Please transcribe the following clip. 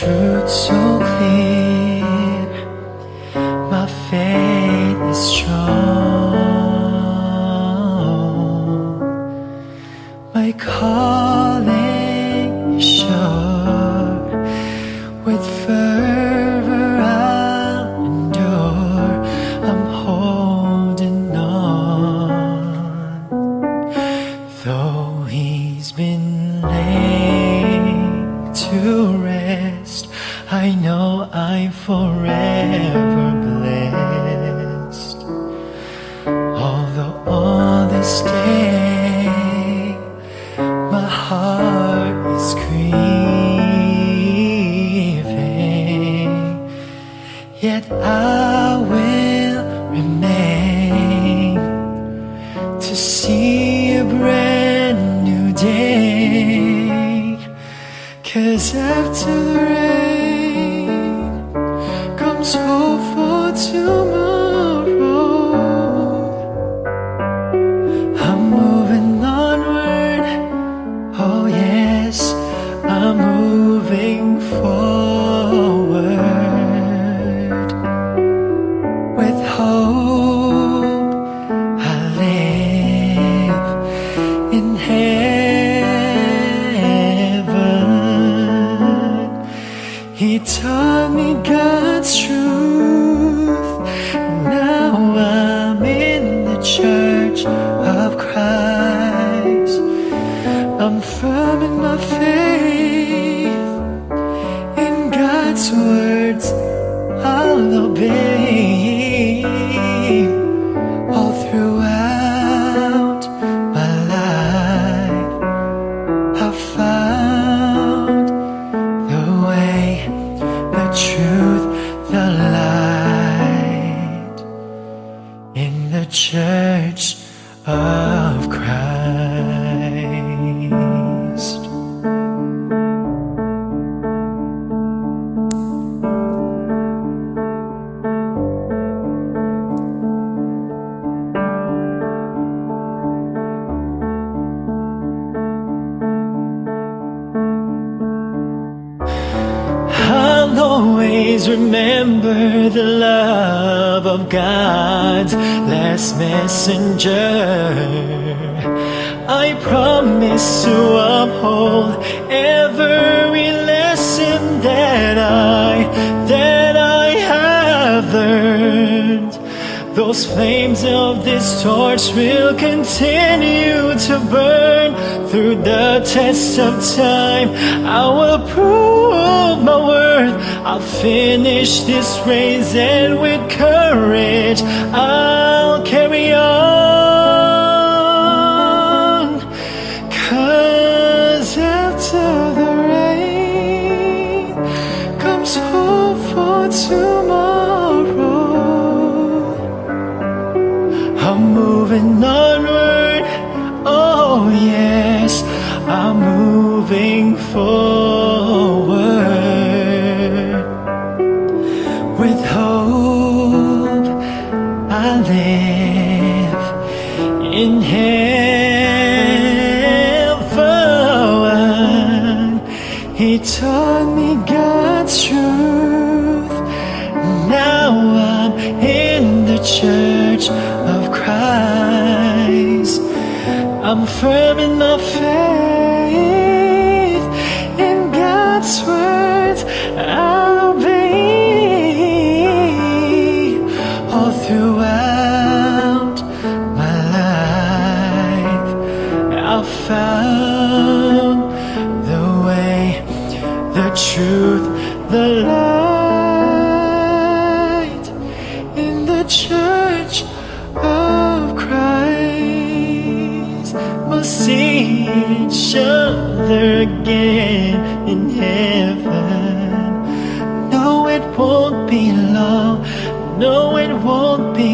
truth so clear, my faith is strong, my calling is sure. With fervor I'll endure, I'm holding on. Though he's been laid to rest, I know I'm forever blessed. Although on this day my heart is grieving, yet I will remain to see a brand new day. 'Cause after the rain comes hope for tomorrow. I'm moving onward, oh yes, I'm moving forward. With hope I live in heaven. He taught me God's truth. Now I'm in the church of Christ. I'm firm in my faith. In God's words I'll obey. All throughout my life I've found the way, the truth, the light in the church of Christ. I'll always remember the love of God's last messenger. I promise to uphold every lesson that I have learned. Those flames of this torch will continue to burn through the test of time. I will prove my worth. I'll finish this race, and with courage I'll carry on. 'Cause after the rain comes hope for tomorrow. I'm moving onward, oh yes, I'm moving forward. With hope I live in heaven. He taught me God's truth. Now I'm in the church of Christ. I'm firm in my faith. In God's words I'll obey. All throughout my life I've found the way, the truth, the light in the church of Christ. We'll see each other again in heaven. No, it won't be long. No, it won't be